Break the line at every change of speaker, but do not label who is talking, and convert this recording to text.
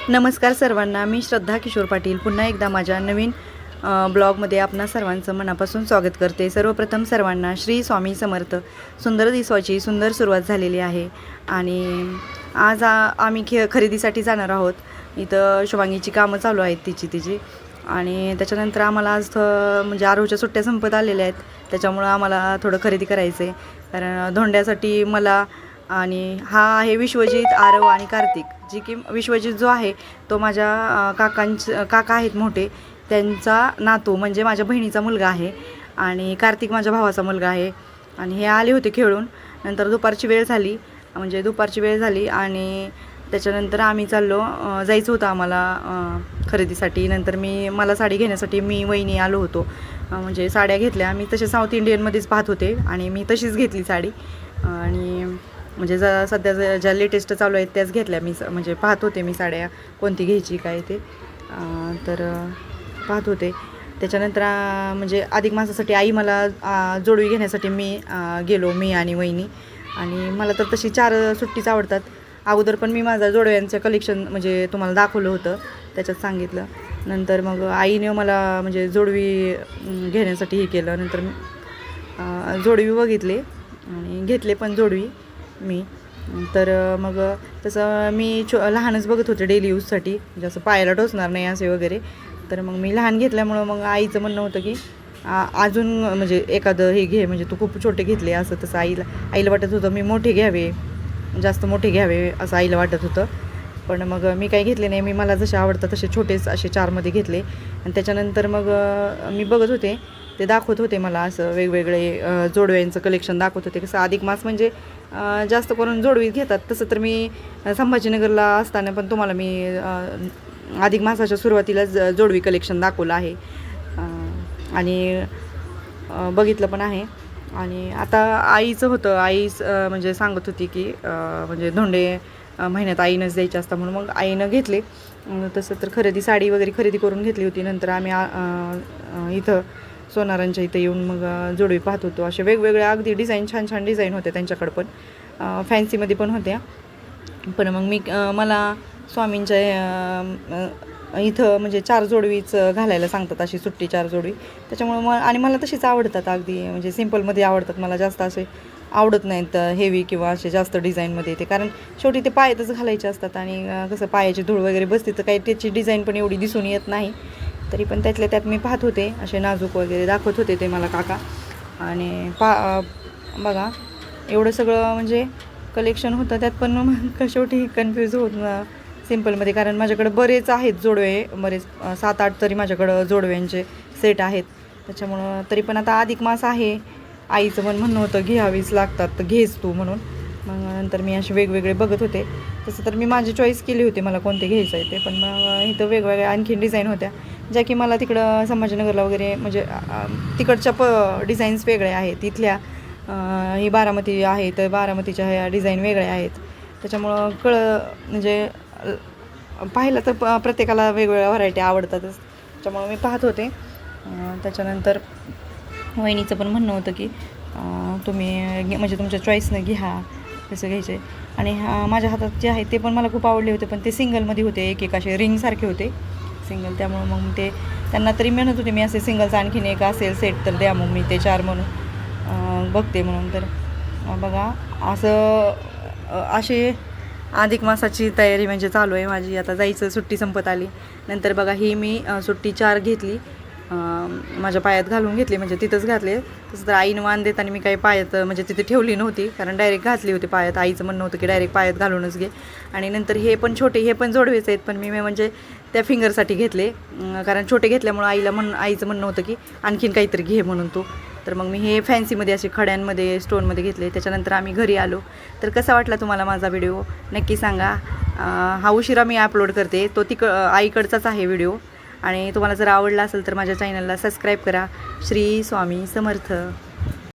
नमस्कार सर्वांना, मी श्रद्धा किशोर पाटील पुन्हा एकदा माझ्या नवीन ब्लॉगमध्ये आपणा सर्वांचं मनापासून स्वागत करते। सर्वप्रथम सर्वांना श्री स्वामी समर्थ। सुंदर दिवसाची सुंदर सुरुवात झालेली आहे आणि आज आम्ही खरेदीसाठी जाणार आहोत। इथं शुभांगीची कामं चालू आहेत तिची आणि त्याच्यानंतर आम्हाला आज म्हणजे आरोच्या सुट्ट्या संपत आलेल्या आहेत, त्याच्यामुळं आम्हाला थोडं खरेदी करायचं आहे। कारण धोंड्यासाठी मला आणि हा आहे विश्वजित, आरव आणि कार्तिक, जी की विश्वजित जो आहे तो माझ्या काका आहेत मोठे, त्यांचा नातू म्हणजे माझ्या बहिणीचा मुलगा आहे आणि कार्तिक माझ्या भावाचा मुलगा आहे। आणि हे आले होते खेळून, नंतर दुपारची वेळ झाली आणि त्याच्यानंतर आम्ही जायचं होतं आम्हाला खरेदीसाठी। नंतर मला साडी घेण्यासाठी वहिनी आलो होतो, म्हणजे साड्या घेतल्या। मी तसे साऊथ इंडियनमध्येच पाहत होते आणि मी तशीच घेतली साडी आणि म्हणजे सध्या ज्या लेटेस्ट चालू आहेत त्याच घेतल्या मी, म्हणजे पाहत होते मी साड्या कोणती घ्यायची काय ते, तर पाहत होते। त्याच्यानंतर म्हणजे अधिक मासासाठी आई मला जोडवी घेण्यासाठी गेलो मी आणि वहिनी, आणि मला तर तशी 4 सुट्टीच आवडतात। अगोदर पण मी माझा जोडव्यांचं कलेक्शन म्हणजे तुम्हाला दाखवलं होतं, त्याच्यात सांगितलं। नंतर मग आईने मला म्हणजे जोडवी घेण्यासाठी हे केलं। नंतर जोडवी बघितले आणि घेतले पण जोडवी मी। तर मग तसं मी लहानच बघत होते डेली यूजसाठी, म्हणजे असं पायाला टोचणार नाही असे वगैरे। तर मग मी लहान घेतल्यामुळं मग आईचं म्हणणं होतं की अजून म्हणजे एखादं हे घे, म्हणजे तू खूप छोटे घेतले असं तसं आईला वाटत होतं मी मोठे घ्यावे, जास्त मोठे घ्यावे असं आईला वाटत होतं। पण मग मी काही घेतले नाही, मला जसे आवडतात तसे छोटेच असे 4मध्ये घेतले। आणि त्याच्यानंतर मग मी बघत होते, ते दाखवत होते मला असं वेगवेगळे जोडव्यांचं कलेक्शन दाखवत होते। कसं अधिक मास म्हणजे जास्त करून जोडवी घेतात, तसं तर मी संभाजीनगरला असताना पण तुम्हाला मी अधिक मासाच्या सुरुवातीलाच जोडवी कलेक्शन दाखवलं आहे आणि बघितलं पण आहे। आणि आता आईचं होतं, म्हणजे सांगत होती की म्हणजे धोंडे महिन्यात आईनंच द्यायचे असतात, म्हणून मग आईनं घेतले। तसं तर साडी वगैरे खरेदी करून घेतली होती। नंतर आम्ही इथं सोनारांच्या इथं येऊन मग जोडवी पाहत होतो। असे वेगवेगळ्या अगदी डिझाईन छान डिझाईन होते त्यांच्याकडं, पण फॅन्सीमध्ये पण होत्या। पण मग मला स्वामींच्या इथं म्हणजे 4 जोडवीच घालायला सांगतात, अशी सुट्टी 4 जोडवी। त्याच्यामुळं आणि मला तशीच आवडतात, अगदी म्हणजे सिम्पलमध्ये आवडतात मला, जास्त असे आवडत नाहीत हेवी किंवा असे जास्त डिझाईनमध्ये ते, कारण शेवटी ते पायातच घालायचे असतात आणि कसं पायाची धूळ वगैरे बसते तर काही त्याची डिझाईन पण एवढी दिसून येत नाही। तरी पण त्यातल्या त्यात मी पाहत होते, असे नाजूक वगैरे दाखवत होते ते मला काका। आणि बघा एवढं सगळं म्हणजे कलेक्शन होतं त्यात, पण मग शेवटी कन्फ्यूज होत सिम्पलमध्ये, कारण माझ्याकडं बरेच आहेत जोडवे, बरेच 7-8 तरी माझ्याकडं जोडव्यांचे सेट आहेत। त्याच्यामुळं तरी पण आता अधिक मास आहे, आईचं पण म्हणणं होतं घ्यावीच लागतात तर घेच तू म्हणून। मग नंतर मी असे वेगवेगळे बघत होते, तसं तर मी माझी चॉईस केली होती मला कोणते घ्यायचं आहे ते। पण मग इथं वेगवेगळ्या आणखीन डिझाईन होत्या, ज्या की मला तिकडं संभाजीनगरला वगैरे म्हणजे तिकडच्या डिझाईन्स वेगळ्या आहेत। इथल्या ही बारामती आहे तर बारामतीच्या ह्या डिझाईन वेगळ्या आहेत। त्याच्यामुळं म्हणजे पाहिलं तर प्रत्येकाला वेगवेगळ्या व्हरायटी आवडतातच, त्याच्यामुळं मी पाहत होते। त्याच्यानंतर वहिनीचं पण म्हणणं होतं की तुम्ही म्हणजे तुमच्या चॉईसनं घ्या कसं घ्यायचं आहे। आणि माझ्या हातात जे आहे ते पण मला खूप आवडले होते, पण ते सिंगलमध्ये होते, एक असे रिंगसारखे होते सिंगल। त्यामुळं मग ते त्यांना तरी म्हणत होते मी असे सिंगलचं आणखीन एक असेल सेट तर द्या, मग मी ते 4 म्हणून बघते म्हणून। तर बघा असं असे अधिक मासाची तयारी म्हणजे चालू आहे माझी। आता जायचं, सुट्टी संपत आली। नंतर बघा ही मी सुट्टी 4 घेतली, माझ्या पायात घालून घेतली, म्हणजे तिथंच घातले। तसं तर आईनं वाण देताना मी काही पायात म्हणजे तिथे ठेवली नव्हती, कारण डायरेक्ट घातली होती पायात। आईचं म्हणणं होतं की डायरेक्ट पायात घालूनच घे। आणि नंतर हे पण छोटे, हे पण जोडवेच आहेत, पण मी म्हणजे त्या फिंगरसाठी घेतले, कारण छोटे घेतल्यामुळं आईचं म्हणणं होतं की आणखीन काहीतरी घे म्हणून तू। तर मग मी हे फॅन्सीमध्ये असे खड्यांमध्ये स्टोनमध्ये घेतले। त्याच्यानंतर आम्ही घरी आलो। तर कसा वाटला तुम्हाला माझा व्हिडिओ नक्की सांगा। हा उशिरा मी अपलोड करते, तो आईकडचाच आहे व्हिडिओ। आणि तुम्हाला जर आवडला असेल तर माझ्या चॅनलला सबस्क्राईब करा। श्री स्वामी समर्थ।